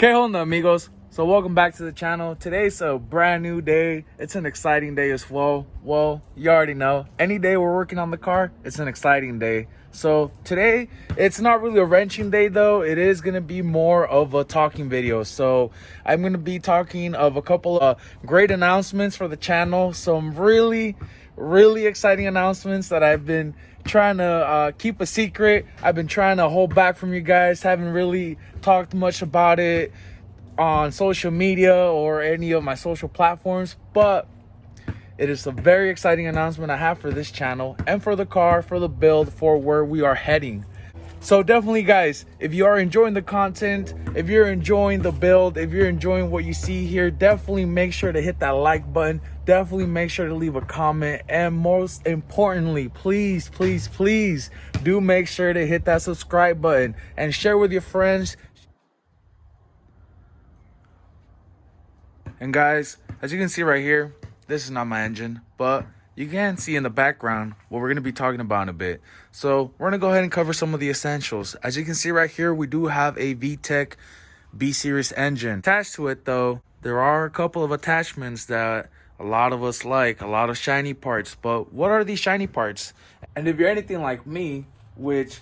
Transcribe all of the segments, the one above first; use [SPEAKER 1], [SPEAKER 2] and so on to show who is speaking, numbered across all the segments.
[SPEAKER 1] Que onda, amigos? So welcome back to the channel. Today's a brand new day. It's an exciting day as well. Well, you already know. Any day we're working on the car, it's an exciting day. So today, it's not really a wrenching day though. It is going to be more of a talking video. So I'm going to be talking of a couple of great announcements for the channel. Some really exciting announcements that I've been trying to keep a secret. I've been trying to hold back from you guys. Haven't really talked much about it on social media or any of my social platforms, but it is a very exciting announcement I have for this channel and for the car, for the build, for where we are heading. So definitely, guys, if you are enjoying the content, if you're enjoying the build, if you're enjoying what you see here, definitely make sure to hit that like button. Definitely make sure to leave a comment. And most importantly, please do make sure to hit that subscribe button and share with your friends. And guys, as you can see right here, this is not my engine, but you can see in the background what we're going to be talking about in a bit. So we're going to go ahead and cover some of the essentials. As you can see right here, we do have a VTEC B-Series engine. Attached to it though, there are a couple of attachments that a lot of us like, a lot of shiny parts. But what are these shiny parts? And if you're anything like me, which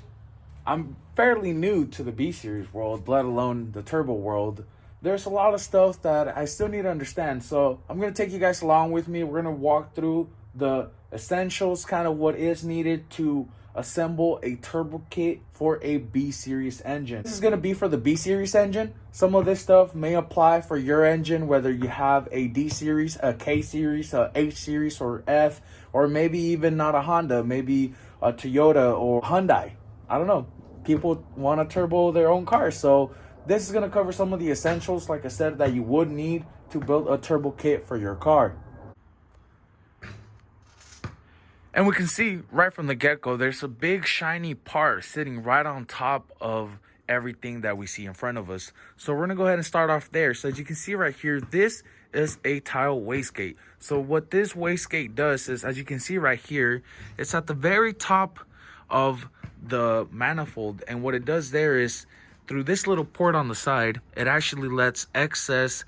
[SPEAKER 1] I'm fairly new to the B-Series world, let alone the turbo world, there's a lot of stuff that I still need to understand. So I'm going to take you guys along with me. We're going to walk through the essentials, kind of what is needed to assemble a turbo kit for a B-Series engine. This is going to be for the B-Series engine. Some of this stuff may apply for your engine, whether you have a D-Series, a K-Series, a H-Series, or F, or maybe even not a Honda, maybe a Toyota or Hyundai. I don't know. People want to turbo their own cars, so this is going to cover some of the essentials, like I said, that you would need to build a turbo kit for your car. And we can see right from the get-go, there's a big shiny part sitting right on top of everything that we see in front of us. So we're going to go ahead and start off there. So as you can see right here, this is a tile wastegate. So what this wastegate does is, as you can see right here, it's at the very top of the manifold. And what it does there is, through this little port on the side, it actually lets excess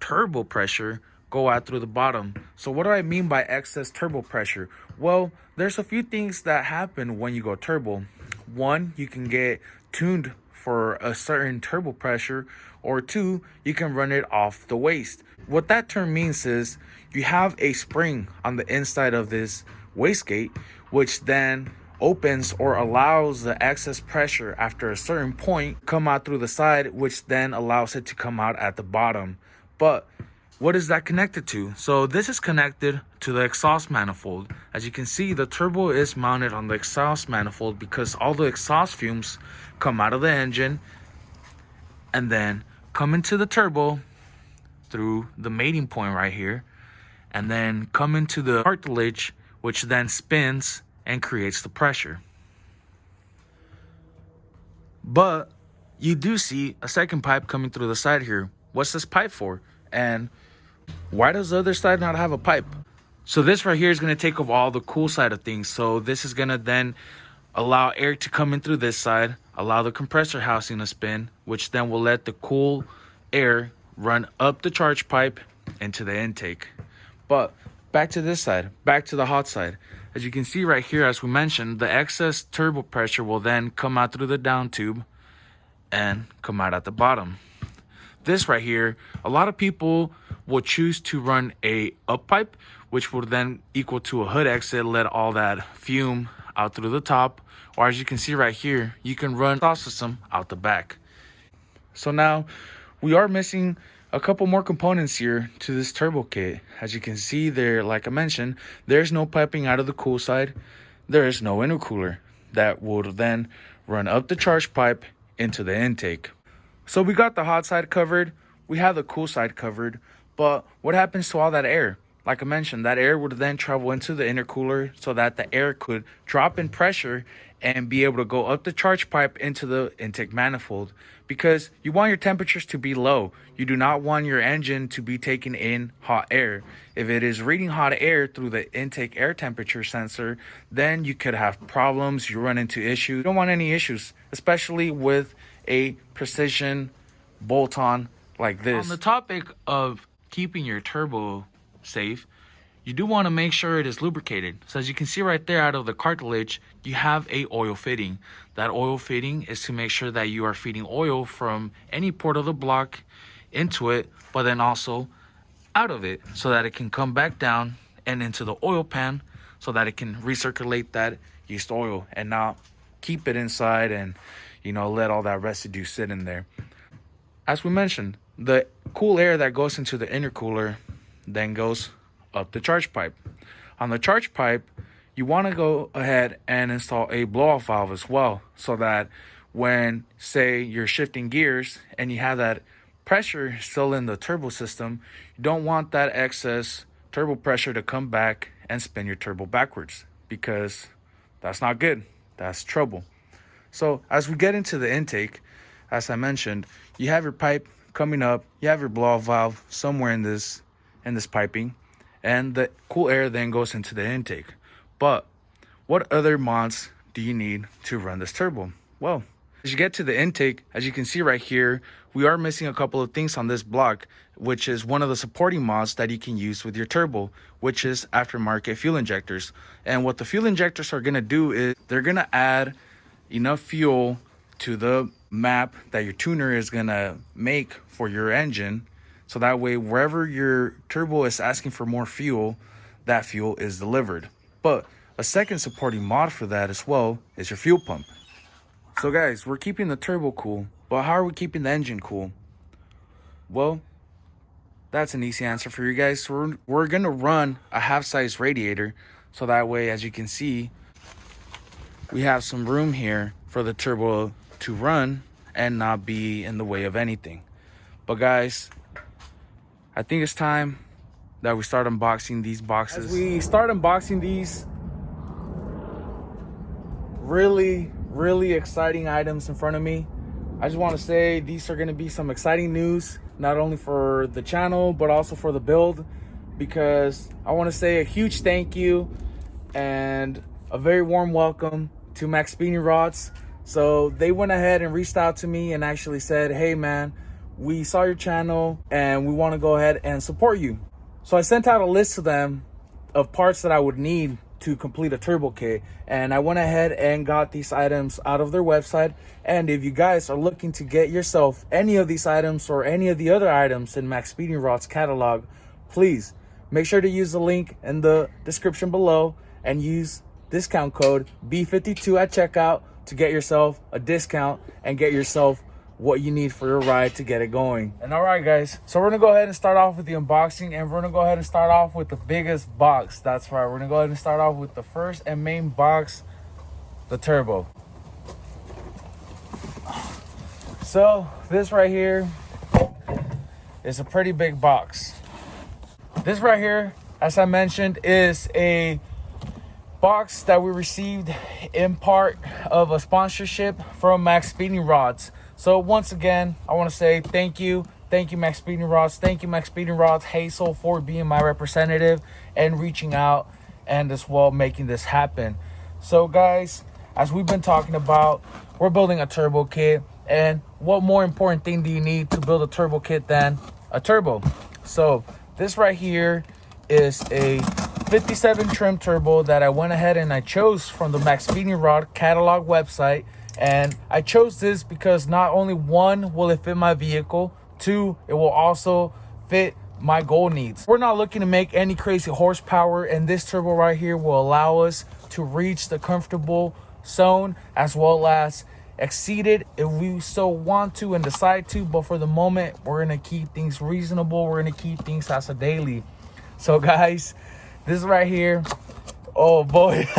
[SPEAKER 1] turbo pressure go out through the bottom. So what do I mean by excess turbo pressure? Well, there's a few things that happen when you go turbo. One, you can get tuned for a certain turbo pressure, or two, you can run it off the waste. What that term means is you have a spring on the inside of this wastegate, which then opens or allows the excess pressure after a certain point come out through the side, which then allows it to come out at the bottom. But what is that connected to? So this is connected to the exhaust manifold. As you can see, the turbo is mounted on the exhaust manifold because all the exhaust fumes come out of the engine and then come into the turbo through the mating point right here, and then come into the cartilage, which then spins and creates the pressure. But you do see a second pipe coming through the side here. What's this pipe for? And why does the other side not have a pipe? So this right here is going to take off all the cool side of things. So this is going to then allow air to come in through this side, allow the compressor housing to spin, which then will let the cool air run up the charge pipe into the intake. But back to this side, back to the hot side. As you can see right here, as we mentioned, the excess turbo pressure will then come out through the down tube and come out at the bottom. This right here, a lot of people will choose to run a up pipe, which would then equal to a hood exit, let all that fume out through the top. Or as you can see right here, you can run the exhaust system out the back. So now we are missing a couple more components here to this turbo kit. As you can see there, like I mentioned, there's no piping out of the cool side. There is no intercooler that would then run up the charge pipe into the intake. So we got the hot side covered, we have the cool side covered, but what happens to all that air? Like I mentioned, that air would then travel into the intercooler so that the air could drop in pressure and be able to go up the charge pipe into the intake manifold, because you want your temperatures to be low. You do not want your engine to be taking in hot air. If it is reading hot air through the intake air temperature sensor, then you could have problems. You run into issues. You don't want any issues, especially with a precision bolt on like this. On the topic of keeping your turbo safe, you do want to make sure it is lubricated. So as you can see right there, out of the cartilage, you have a oil fitting. That oil fitting is to make sure that you are feeding oil from any port of the block into it, but then also out of it, so that it can come back down and into the oil pan, so that it can recirculate that used oil and not keep it inside and, you know, let all that residue sit in there. As we mentioned, the cool air that goes into the intercooler then goes up the charge pipe. On the charge pipe, you want to go ahead and install a blow-off valve as well, so that when, say, you're shifting gears and you have that pressure still in the turbo system, you don't want that excess turbo pressure to come back and spin your turbo backwards, because that's not good. That's trouble. So as we get into the intake, as I mentioned, you have your pipe coming up, you have your blow-off valve somewhere in this piping, and the cool air then goes into the intake. But what other mods do you need to run this turbo? Well, as you get to the intake, as you can see right here, we are missing a couple of things on this block, which is one of the supporting mods that you can use with your turbo, which is aftermarket fuel injectors. And what the fuel injectors are going to do is they're going to add enough fuel to the map that your tuner is going to make for your engine, so that way wherever your turbo is asking for more fuel, that fuel is delivered. But a second supporting mod for that as well is your fuel pump. So guys, we're keeping the turbo cool, but how are we keeping the engine cool? Well, that's an easy answer for you guys. So we're gonna run a half-size radiator, so that way, as you can see, we have some room here for the turbo to run and not be in the way of anything. But guys, I think it's time that we start unboxing these boxes. As we start unboxing these really exciting items in front of me, I just want to say these are going to be some exciting news, not only for the channel but also for the build, because I want to say a huge thank you and a very warm welcome to Maxpeedingrods. So they went ahead and reached out to me and actually said, hey man, we saw your channel and we want to go ahead and support you. So I sent out a list to them of parts that I would need to complete a turbo kit, and I went ahead and got these items out of their website. And if you guys are looking to get yourself any of these items or any of the other items in Maxpeedingrods catalog, please make sure to use the link in the description below and use discount code B52 at checkout to get yourself a discount and get yourself what you need for your ride to get it going. And all right guys, so we're gonna go ahead and start off with the unboxing, and we're gonna go ahead and start off with the biggest box. That's right, we're gonna go ahead and start off with the first and main box, the turbo. So this right here is a pretty big box. This right here, as I mentioned, is a box that we received in part of a sponsorship from Maxpeedingrods. So once again, I want to say thank you Maxpeedingrods, thank you Maxpeedingrods Hazel for being my representative and reaching out and as well making this happen. So guys, as we've been talking about, we're building a turbo kit, and what more important thing do you need to build a turbo kit than a turbo? So this right here is a 57 trim turbo that I went ahead and I chose from the Maxpeedingrod catalog website. And I chose this because not only one, will it fit my vehicle, two, it will also fit my goal needs. We're not looking to make any crazy horsepower, and this turbo right here will allow us to reach the comfortable zone as well as exceed it if we so want to and decide to. But for the moment, we're gonna keep things reasonable. We're gonna keep things as a daily. So guys, this right here, oh boy,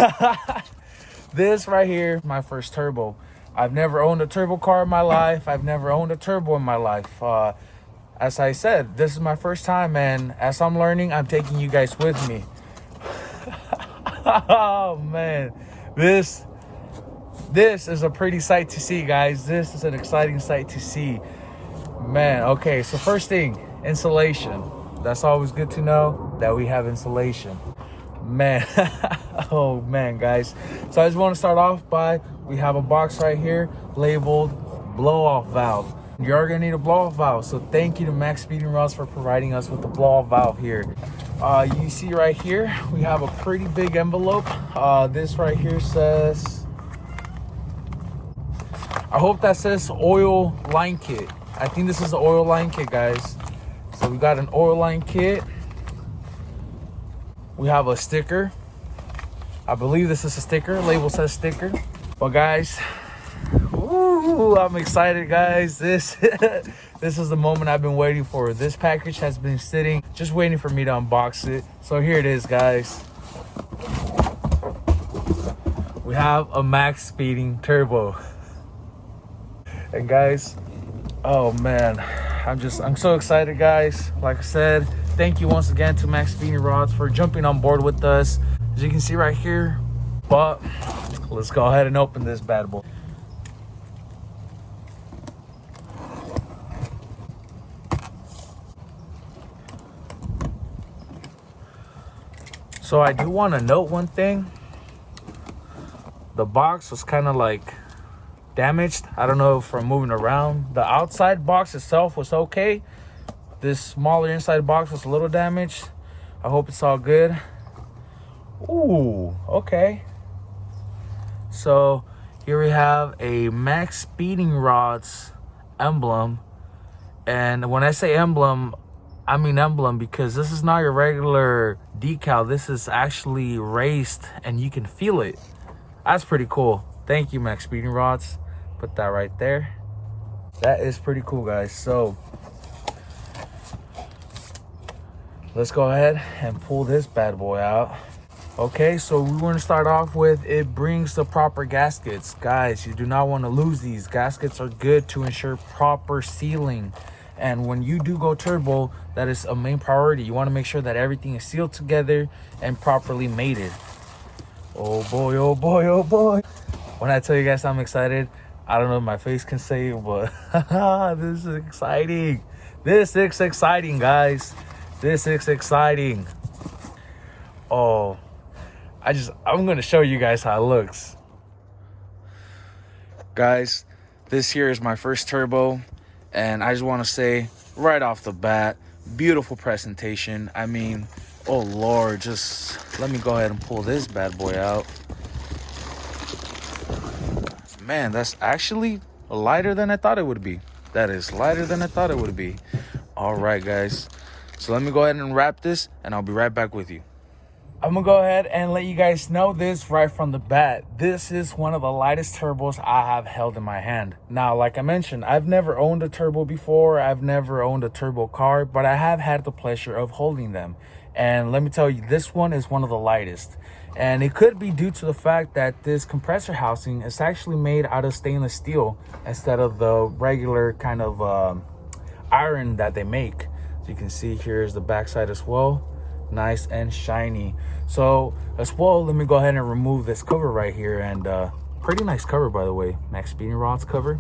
[SPEAKER 1] this right here, my first turbo. I've never owned a turbo car in my life. I've never owned a turbo in my life. As I said, this is my first time, and as I'm learning, I'm taking you guys with me. Oh man, this is a pretty sight to see, guys. This is an exciting sight to see, man. Okay, so first thing, insulation. That's always good to know that we have insulation, man. Oh man, guys, so I just want to start off by, we have a box right here labeled blow off valve. You're gonna need a blow-off valve. So thank you to Maxpeedingrods for providing us with the blow-off valve here. You see right here, we have a pretty big envelope. This right here says, I hope that says oil line kit. I think this is the oil line kit, guys. So we got an oil line kit. We have a sticker. I believe this is a sticker. Label says sticker. But guys, ooh, I'm excited, guys. This is the moment I've been waiting for. This package has been sitting, just waiting for me to unbox it. So here it is, guys. We have a Maxpeeding turbo. And guys, oh man, I'm so excited, guys. Like I said, thank you once again to Maxpeedingrods for jumping on board with us. As you can see right here, but let's go ahead and open this bad boy. So I do want to note one thing. The box was kind of like damaged. I don't know, from moving around. The outside box itself was okay. This smaller inside box was a little damaged. I hope it's all good. Ooh, okay. So here we have a Maxpeedingrods emblem. And when I say emblem, I mean emblem because this is not your regular decal. This is actually raised and you can feel it. That's pretty cool. Thank you, Maxpeedingrods. Put that right there. That is pretty cool, guys. So let's go ahead and pull this bad boy out. Okay, so we want to start off with, it brings the proper gaskets. Guys, you do not want to lose these. Gaskets are good to ensure proper sealing. And when you do go turbo, that is a main priority. You want to make sure that everything is sealed together and properly mated. Oh boy, oh boy, oh boy. When I tell you guys I'm excited, I don't know if my face can say it, but this is exciting. This is exciting, guys. This is exciting. Oh, I'm going to show you guys how it looks. Guys, this here is my first turbo. And I just want to say right off the bat, beautiful presentation. I mean, oh Lord, just let me go ahead and pull this bad boy out. Man, that's actually lighter than I thought it would be. That is lighter than I thought it would be. All right, guys. So let me go ahead and wrap this and I'll be right back with you. I'm gonna go ahead and let you guys know this right from the bat. This is one of the lightest turbos I have held in my hand. Now, like I mentioned, I've never owned a turbo before. I've never owned a turbo car, but I have had the pleasure of holding them. And let me tell you, this one is one of the lightest. And it could be due to the fact that this compressor housing is actually made out of stainless steel instead of the regular kind of iron that they make. So you can see here's the backside as well. Nice and shiny. So as well, let me go ahead and remove this cover right here. And pretty nice cover, by the way. Maxpeedingrods cover.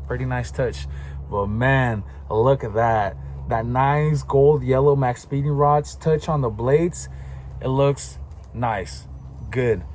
[SPEAKER 1] Pretty nice touch. But man, look at that. That nice gold yellow Maxpeedingrods touch on the blades. It looks nice. Good.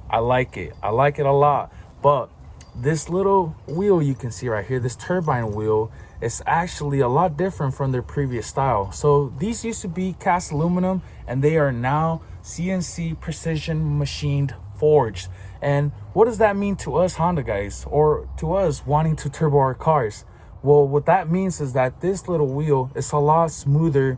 [SPEAKER 1] I like it. I like it a lot. But this little wheel you can see right here, this turbine wheel, is actually a lot different from their previous style. So these used to be cast aluminum and they are now CNC precision machined forged. And what does that mean to us Honda guys, or to us wanting to turbo our cars? Well, what that means is that this little wheel is a lot smoother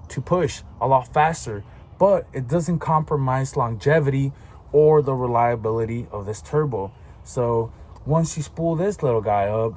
[SPEAKER 1] to push, a lot faster, but it doesn't compromise longevity or the reliability of this turbo. So once you spool this little guy up,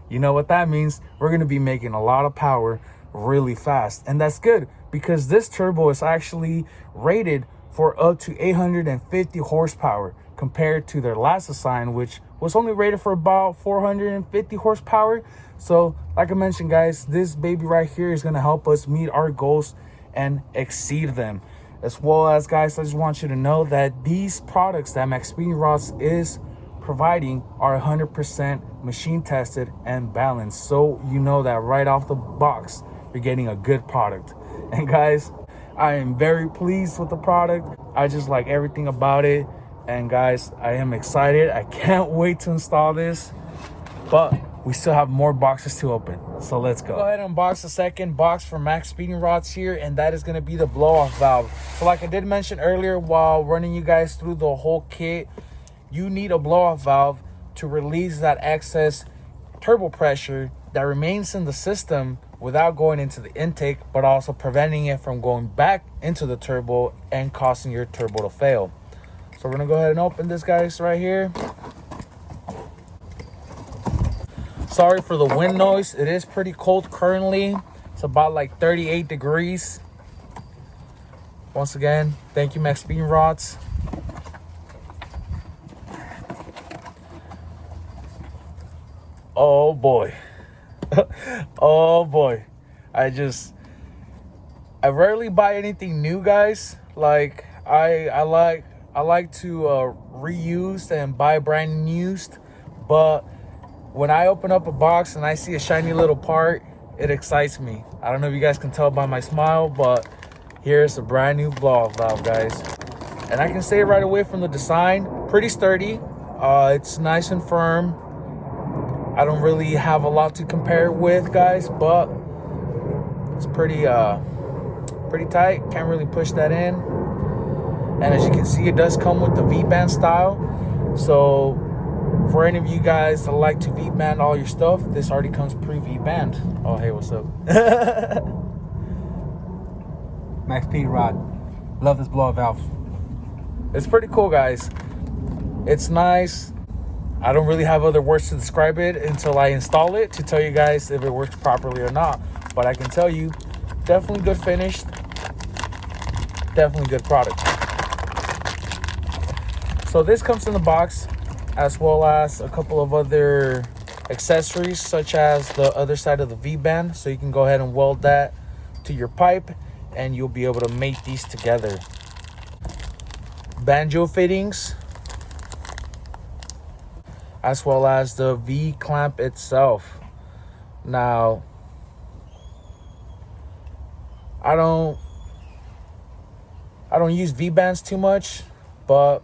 [SPEAKER 1] you know what that means. We're going to be making a lot of power really fast. And that's good because this turbo is actually rated for up to 850 horsepower compared to their last design, which was only rated for about 450 horsepower. So like I mentioned, guys, this baby right here is going to help us meet our goals and exceed them. As well as, guys, I just want you to know that these products that Maxpeedingrods is providing are 100% machine tested and balanced, so you know that right off the box you're getting a good product. And guys, I am very pleased with the product. I just like everything about it. And guys, I am excited. I can't wait to install this. But we still have more boxes to open. So let's go. Go ahead and unbox the second box from Maxpeedingrods here, and that is going to be the blow-off valve. So like I did mention earlier while running you guys through the whole kit, you need a blow-off valve to release that excess turbo pressure that remains in the system without going into the intake, but also preventing it from going back into the turbo and causing your turbo to fail. So we're gonna go ahead and open this, guys, right here. Sorry for the wind noise. It is pretty cold currently. It's about like 38 degrees. Once again, thank you, Maxpeedingrods. Oh boy. Oh boy. I rarely buy anything new, guys. Like I like to reuse and buy brand new used, but when I open up a box and I see a shiny little part, it excites me. I don't know if you guys can tell by my smile, but here's a brand new blow-off valve, guys. And I can say right away from the design, pretty sturdy. It's nice and firm. I don't really have a lot to compare it with, guys, but it's pretty tight. Can't really push that in. And as you can see, it does come with the V-band style. So for any of you guys that like to V-band all your stuff, this already comes pre-V-band. Oh, hey, what's up?
[SPEAKER 2] Maxpeedingrod. Love this blow-off valve.
[SPEAKER 1] It's pretty cool, guys. It's nice. I don't really have other words to describe it until I install it to tell you guys if it works properly or not. But I can tell you, definitely good finish. Definitely good product. So this comes in the box, as well as a couple of other accessories, such as the other side of the V-band. So you can go ahead and weld that to your pipe, and you'll be able to mate these together. Banjo fittings, as well as the V-clamp itself. Now, I don't use V-bands too much, but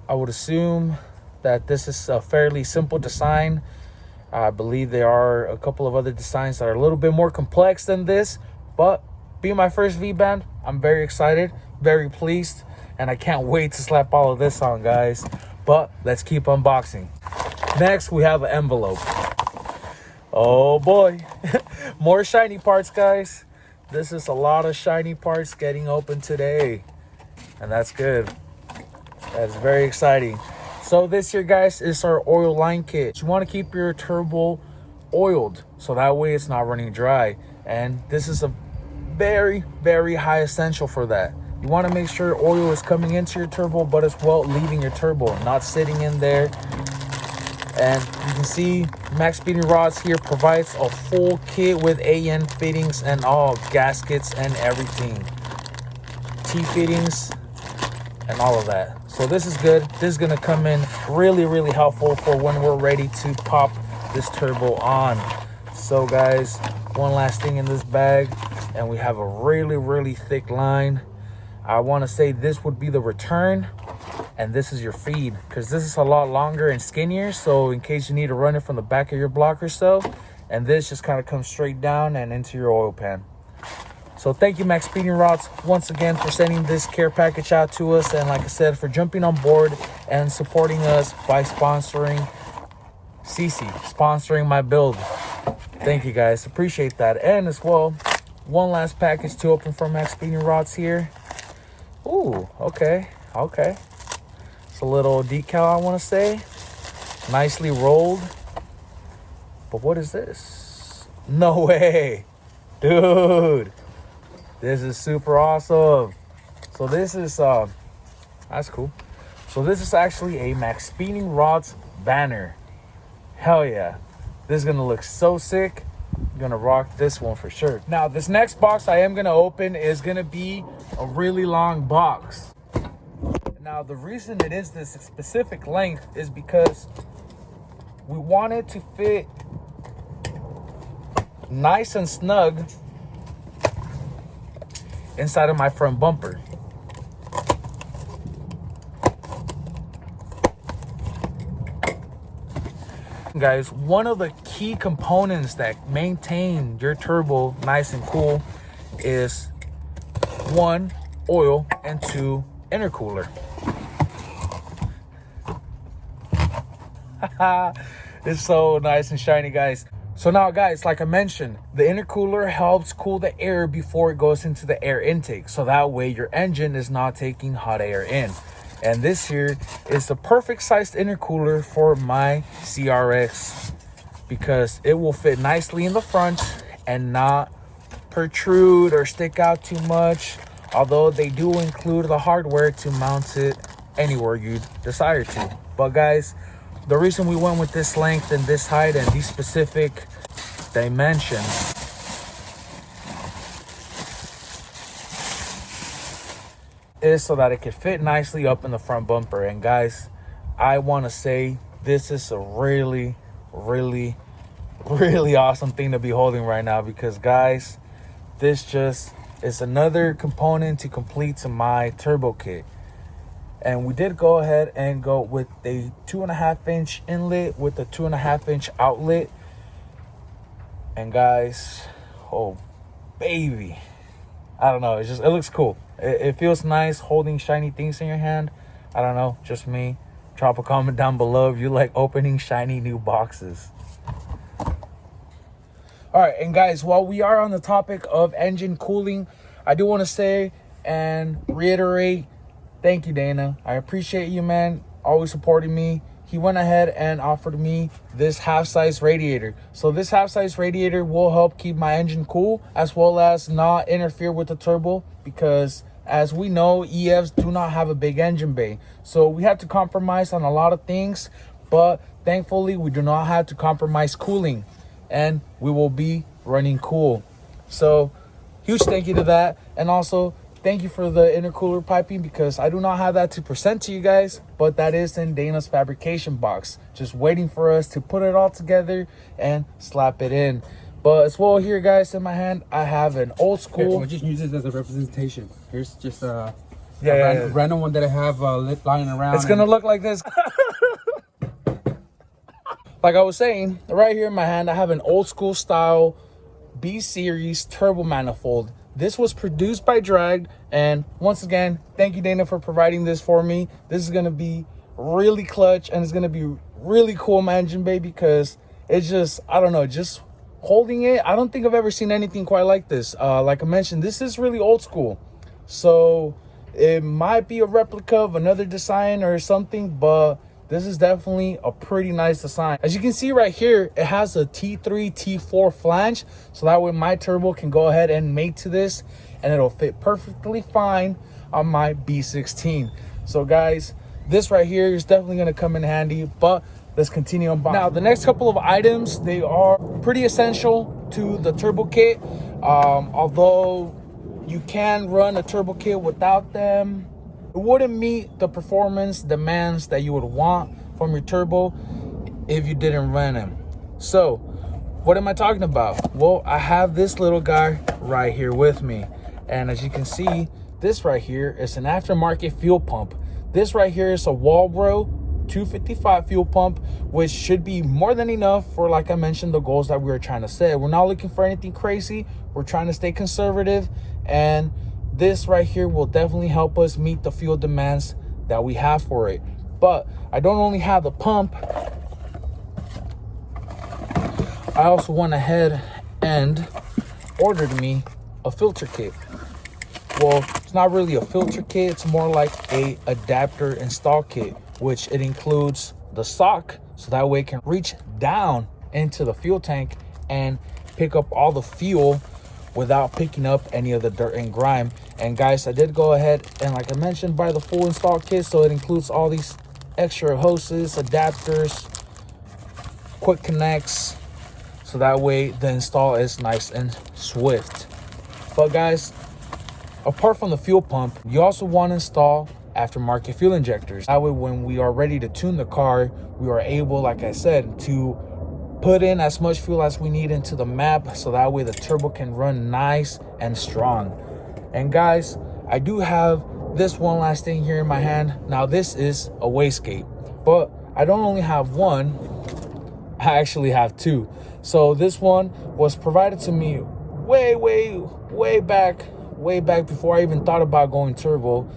[SPEAKER 1] I would assume that this is a fairly simple design. I believe there are a couple of other designs that are a little bit more complex than this, but being my first V-band, I'm very excited, very pleased, and I can't wait to slap all of this on, guys. But let's keep unboxing. Next, we have an envelope. Oh boy, more shiny parts, guys. This is a lot of shiny parts getting open today, and that's good. That's very exciting. So this here, guys, is our oil line kit. You want to keep your turbo oiled so that way it's not running dry, and this is a very, very high essential for that. You want to make sure oil is coming into your turbo, but as well leaving your turbo, not sitting in there. And you can see Maxpeedingrods here provides a full kit with AN fittings and all gaskets and everything, T fittings and all of that. So this is good. This is gonna come in really, really helpful for when we're ready to pop this turbo on. So guys, one last thing in this bag, and we have a really, really thick line. I want to say this would be the return, and this is your feed, because this is a lot longer and skinnier, so in case you need to run it from the back of your block or so, and this just kind of comes straight down and into your oil pan. So thank you, Maxpeedingrods, once again for sending this care package out to us, and like I said, for jumping on board and supporting us by sponsoring sponsoring my build. Thank you, guys, appreciate that. And as well, one last package to open from Maxpeedingrods here. Ooh, okay. It's a little decal, I want to say. Nicely rolled. But what is this? No way. Dude. This is super awesome. So this is, that's cool. So this is actually a Maxpeedingrods banner. Hell yeah. This is going to look so sick. I'm gonna rock this one for sure. Now this next box I am gonna open is gonna be a really long box. Now the reason it is this specific length is because we want it to fit nice and snug inside of my front bumper. Guys, one of the key components that maintain your turbo nice and cool is 1, oil, and 2, intercooler. It's so nice and shiny, guys. So now, guys, like I mentioned, the intercooler helps cool the air before it goes into the air intake. So that way your engine is not taking hot air in. And this here is the perfect sized intercooler for my CRX because it will fit nicely in the front and not protrude or stick out too much. Although they do include the hardware to mount it anywhere you desire to. But guys, the reason we went with this length and this height and these specific dimensions is so that it could fit nicely up in the front bumper. And guys, I want to say this is a really awesome thing to be holding right now, because guys, this just is another component to complete to my turbo kit. And we did go ahead and go with a 2.5-inch inlet with a 2.5-inch outlet. And guys, oh baby, I don't know, it looks cool. It feels nice holding shiny things in your hand. I don't know, just me. Drop a comment down below if you like opening shiny new boxes. All right, and guys, while we are on the topic of engine cooling, I do want to say and reiterate, thank you, Dana. I appreciate you, man, always supporting me. He went ahead and offered me this half-size radiator. So this half-size radiator will help keep my engine cool, as well as not interfere with the turbo, because as we know, EFs do not have a big engine bay. So we have to compromise on a lot of things, but thankfully we do not have to compromise cooling, and we will be running cool. So huge thank you to that. And also thank you for the intercooler piping, because I do not have that to present to you guys, but that is in Dana's fabrication box, just waiting for us to put it all together and slap it in. But as well, here, guys, in my hand, I have an old school.
[SPEAKER 2] We'll just use this as a representation. Here's just a
[SPEAKER 1] yeah.
[SPEAKER 2] random one that I have lying around.
[SPEAKER 1] It's gonna look like this. Like I was saying, right here in my hand, I have an old school style B-series turbo manifold. This was produced by Dragged, and once again, thank you, Dana, for providing this for me. This is gonna be really clutch, and it's gonna be really cool in my engine bay, because it's just, I don't know, just holding it, I don't think I've ever seen anything quite like this. Like I mentioned, this is really old school, so it might be a replica of another design or something, but this is definitely a pretty nice design. As you can see right here, it has a T3, T4 flange, so that way my turbo can go ahead and mate to this, and it'll fit perfectly fine on my B16. So guys, this right here is definitely gonna come in handy, but let's continue on. Now, the next couple of items, they are pretty essential to the turbo kit. Although you can run a turbo kit without them, it wouldn't meet the performance demands that you would want from your turbo if you didn't run them. So what am I talking about? Well, I have this little guy right here with me, and as you can see, this right here is an aftermarket fuel pump. This right here is a Walbro 255 fuel pump, which should be more than enough for, like I mentioned, the goals that we were trying to set. We're not looking for anything crazy. We're trying to stay conservative, and this right here will definitely help us meet the fuel demands that we have for it. But I don't only have the pump, I also went ahead and ordered me a filter kit. Well, it's not really a filter kit, it's more like a adapter install kit, which it includes the sock, so that way it can reach down into the fuel tank and pick up all the fuel without picking up any of the dirt and grime. And guys, I did go ahead and, like I mentioned, buy the full install kit, so it includes all these extra hoses, adapters, quick connects, so that way the install is nice and swift. But guys, apart from the fuel pump, you also want to install aftermarket fuel injectors. That way, when we are ready to tune the car, we are able, like I said, to put in as much fuel as we need into the map, so that way the turbo can run nice and strong. And guys, I do have this one last thing here in my hand. Now, this is a wastegate, but I don't only have one, I I actually have two. So this one was provided to me way back before I even thought about going turbo.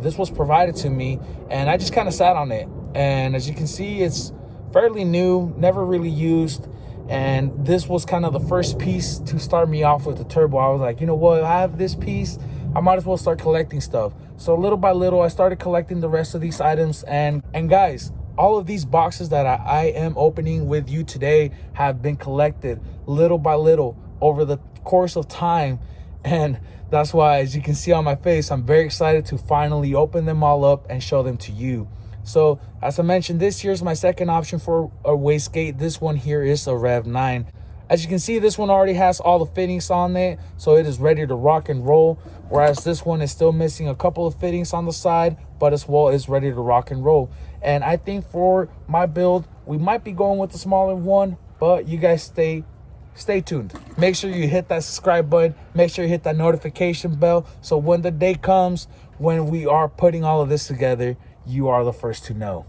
[SPEAKER 1] This was provided to me, and I just kind of sat on it. And as you can see, it's fairly new, never really used. And this was kind of the first piece to start me off with the turbo. I was like, you know what, I have this piece, I might as well start collecting stuff. So little by little, I started collecting the rest of these items. And guys, all of these boxes that I am opening with you today have been collected little by little over the course of time. And that's why, as you can see on my face, I'm very excited to finally open them all up and show them to you. So as I mentioned, this here's my second option for a wastegate. This one here is a Rev 9. As you can see, this one already has all the fittings on it, so it is ready to rock and roll. Whereas this one is still missing a couple of fittings on the side, but as well is ready to rock and roll. And I think for my build, we might be going with the smaller one, but you guys stay tuned. Make sure you hit that subscribe button. Make sure you hit that notification bell, so when the day comes when we are putting all of this together, you are the first to know.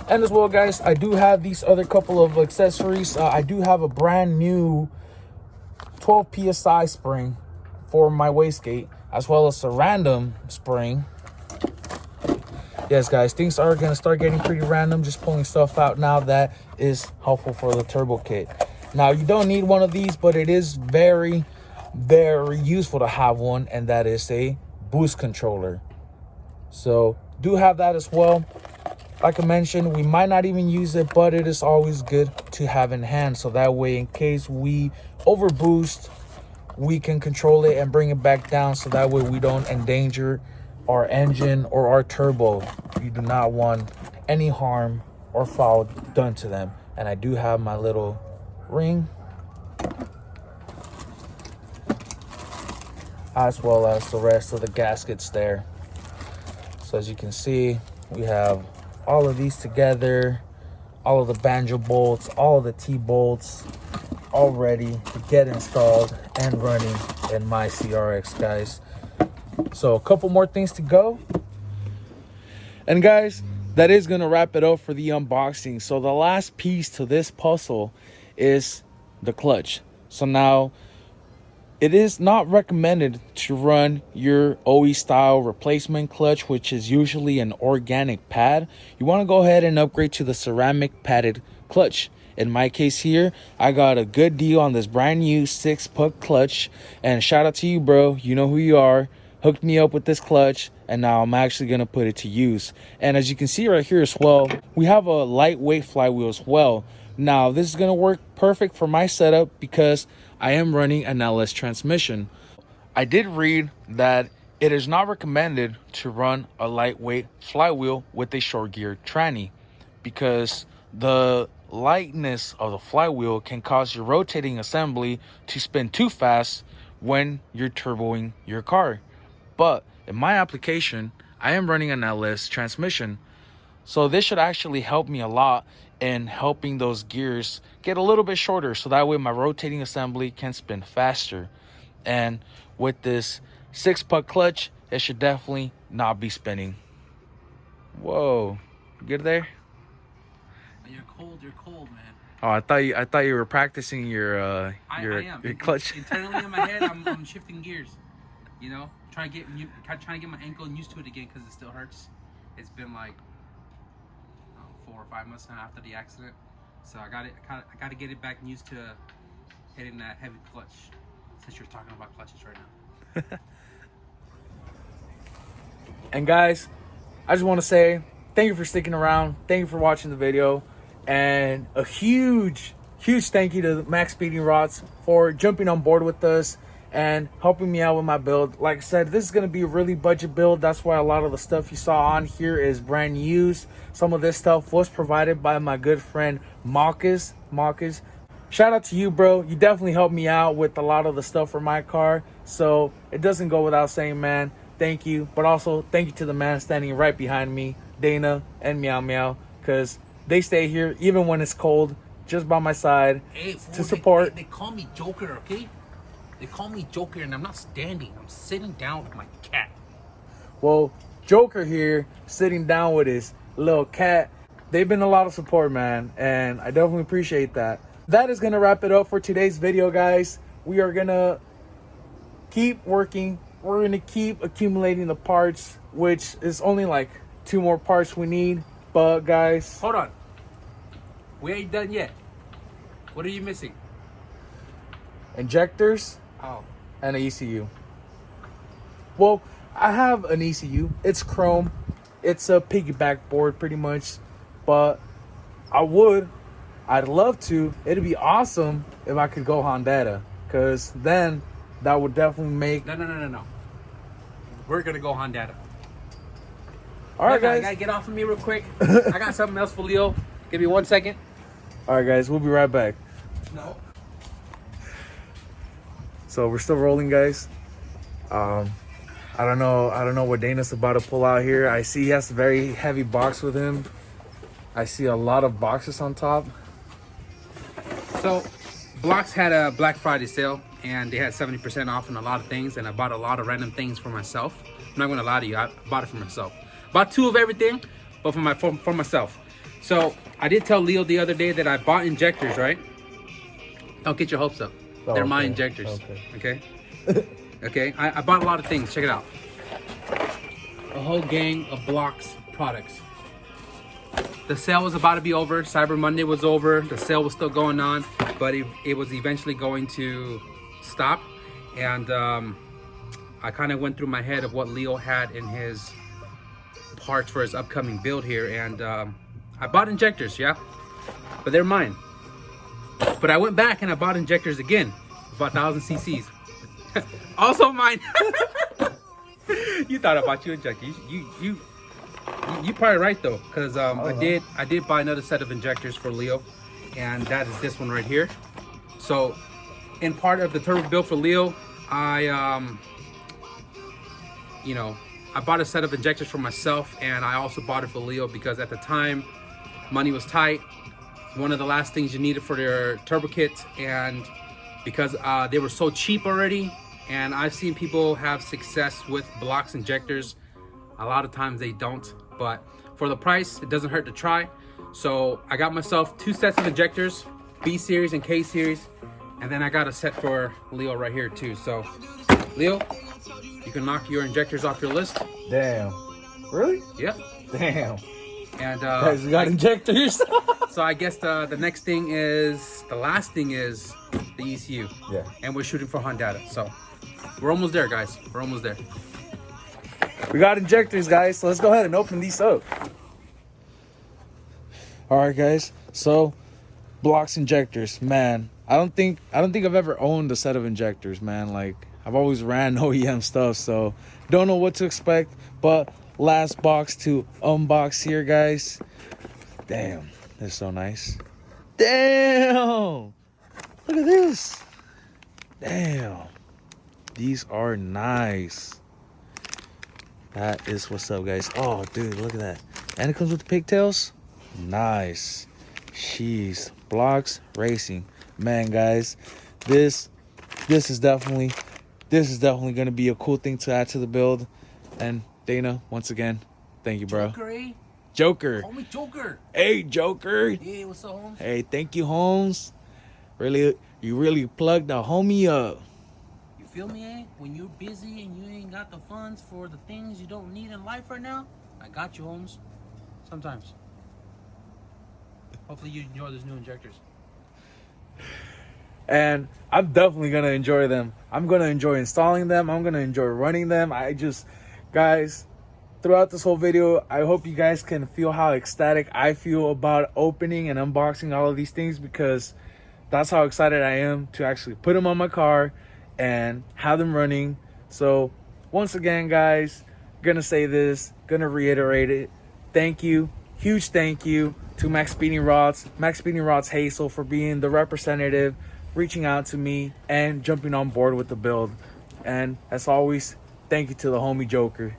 [SPEAKER 1] And as well, guys, I do have these other couple of accessories. I do have a brand new 12 psi spring for my wastegate, as well as a random spring. Yes, guys, things are gonna start getting pretty random, just pulling stuff out now that is helpful for the turbo kit. Now, you don't need one of these, but it is very useful to have one, and that is a boost controller. So do have that as well. Like I mentioned, we might not even use it, but it is always good to have in hand, so that way in case we overboost, we can control it and bring it back down, so that way we don't endanger our engine or our turbo. You do not want any harm or foul done to them. And I do have my little ring, as well as the rest of the gaskets there. So as you can see, we have all of these together, all of the banjo bolts, all of the T-bolts, all ready to get installed and running in my CRX, guys. So a couple more things to go. And guys, that is gonna wrap it up for the unboxing. So the last piece to this puzzle is the clutch. So now, it is not recommended to run your OE style replacement clutch, which is usually an organic pad. You want to go ahead and upgrade to the ceramic padded clutch. In my case here, I got a good deal on this brand new 6-puck clutch, and shout out to you, bro. You know who you are. Hooked me up with this clutch, and now I'm actually going to put it to use. And as you can see right here as well, we have a lightweight flywheel as well. Now, this is going to work perfect for my setup because I am running an LS transmission. I did read that it is not recommended to run a lightweight flywheel with a short gear tranny, because the lightness of the flywheel can cause your rotating assembly to spin too fast when you're turboing your car. But in my application, I am running an LS transmission, so this should actually help me a lot in helping those gears get a little bit shorter, so that way my rotating assembly can spin faster. And with this 6-puck clutch, it should definitely not be spinning. Whoa, good there?
[SPEAKER 2] You're cold, man.
[SPEAKER 1] Oh, I thought you were practicing your clutch.
[SPEAKER 2] Internally in my head, I'm shifting gears. You know, trying to get my ankle used to it again, because it still hurts. It's been like 4 or 5 months now after the accident, so I got to get it back used to hitting that heavy clutch, since you're talking about clutches right now.
[SPEAKER 1] And guys, I just want to say thank you for sticking around. Thank you for watching the video, and a huge thank you to Maxpeedingrods for jumping on board with us and helping me out with my build. Like I said, this is going to be a really budget build. That's why a lot of the stuff you saw on here is brand used. Some of this stuff was provided by my good friend Marcus. Shout out to you, bro. You definitely helped me out with a lot of the stuff for my car, so it doesn't go without saying, man, thank you. But also thank you to the man standing right behind me, Dana and Meow Meow, because they stay here even when it's cold, just by my side, to support.
[SPEAKER 2] They call me Joker, okay? They call me Joker, and I'm not standing. I'm sitting down with my cat.
[SPEAKER 1] Well, Joker here, sitting down with his little cat. they've been a lot of support, man, and I definitely appreciate that. That is gonna wrap it up for today's video, guys. We are gonna keep working. We're gonna keep accumulating the parts, which is only like 2 more parts we need. But guys,
[SPEAKER 2] hold on, we ain't done yet. What are you missing?
[SPEAKER 1] Injectors.
[SPEAKER 2] Oh.
[SPEAKER 1] And an ECU. Well, I have an ECU. It's chrome. It's a piggyback board pretty much. But I'd love to. It'd be awesome if I could go Honda, because then that would definitely make...
[SPEAKER 2] No. We're going to go Honda.
[SPEAKER 1] All right, guys.
[SPEAKER 2] Gotta get off of me real quick. I got something else for Leo. Give me 1 second.
[SPEAKER 1] All right, guys. We'll be right back.
[SPEAKER 2] No.
[SPEAKER 1] So we're still rolling, guys. I don't know what Dana's about to pull out here. I see he has a very heavy box with him. I see a lot of boxes on top.
[SPEAKER 2] So Blocks had a Black Friday sale and they had 70% off on a lot of things, and I bought a lot of random things for myself. I'm not gonna lie to you, I bought it for myself. Bought 2 of everything, but for myself. So I did tell Leo the other day that I bought injectors, right? Don't get your hopes up.
[SPEAKER 1] Oh,
[SPEAKER 2] They're
[SPEAKER 1] okay.
[SPEAKER 2] my injectors.
[SPEAKER 1] Okay.
[SPEAKER 2] Okay. I bought a lot of things. Check it out. A whole gang of Blocks products. The sale was about to be over. Cyber Monday was over. The sale was still going on, but it was eventually going to stop. And I kind of went through my head of what Leo had in his parts for his upcoming build here, and I bought injectors, yeah, but they're mine. But I went back and I bought injectors again, about 1,000 cc's. Also mine. You thought about your injectors. You probably right though, because I did buy another set of injectors for Leo, and that is this one right here. So in part of the turbo build for Leo, I bought a set of injectors for myself, and I also bought it for Leo because at the time money was tight. One of the last things you needed for their turbo kits, and because they were so cheap already, and I've seen people have success with Blocks injectors. A lot of times they don't, but for the price, it doesn't hurt to try. So I got myself 2 sets of injectors, B series and K series, and then I got a set for Leo right here too. So Leo, you can knock your injectors off your list.
[SPEAKER 1] Damn. Really?
[SPEAKER 2] Yep.
[SPEAKER 1] Damn.
[SPEAKER 2] And
[SPEAKER 1] guys, we got injectors.
[SPEAKER 2] So I guess the last thing is the ECU.
[SPEAKER 1] Yeah.
[SPEAKER 2] And we're shooting for Honda. So we're almost there, guys. We're almost there.
[SPEAKER 1] We got injectors, guys. So let's go ahead and open these up. All right, guys. So Blocks injectors, man. I don't think I've ever owned a set of injectors, man. Like, I've always ran OEM stuff, so don't know what to expect. But last box to unbox here, guys. Damn, that's so nice. Damn, look at this. Damn, these are nice. That is what's up, guys. Oh, dude, look at that. And it comes with the pigtails. Nice. Jeez, Blocks Racing, man, guys. This is definitely gonna be a cool thing to add to the build. And Dana, once again, thank you, bro.
[SPEAKER 2] Joker, eh?
[SPEAKER 1] Joker.
[SPEAKER 2] Homie Joker.
[SPEAKER 1] Hey, Joker.
[SPEAKER 2] Yeah, what's up, Holmes?
[SPEAKER 1] Hey, thank you, Holmes. You really plugged the homie up.
[SPEAKER 2] You feel me, eh? When you're busy and you ain't got the funds for the things you don't need in life right now, I got you, Holmes. Sometimes. Hopefully you enjoy those new injectors.
[SPEAKER 1] And I'm definitely gonna enjoy them. I'm gonna enjoy installing them. I'm gonna enjoy running them. Guys, throughout this whole video, I hope you guys can feel how ecstatic I feel about opening and unboxing all of these things, because that's how excited I am to actually put them on my car and have them running. So once again, guys, gonna say this, gonna reiterate it. Thank you, huge thank you to Maxpeedingrods Hazel for being the representative, reaching out to me and jumping on board with the build. And as always, thank you to the homie Joker,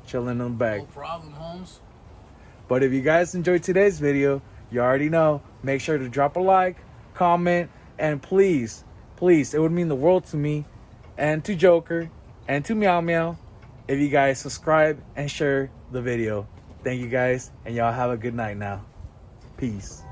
[SPEAKER 1] chilling in the back.
[SPEAKER 2] No problem, Holmes.
[SPEAKER 1] But if you guys enjoyed today's video, you already know, make sure to drop a like, comment, and please, it would mean the world to me and to Joker and to Meow Meow if you guys subscribe and share the video. Thank you guys, and y'all have a good night now. Peace.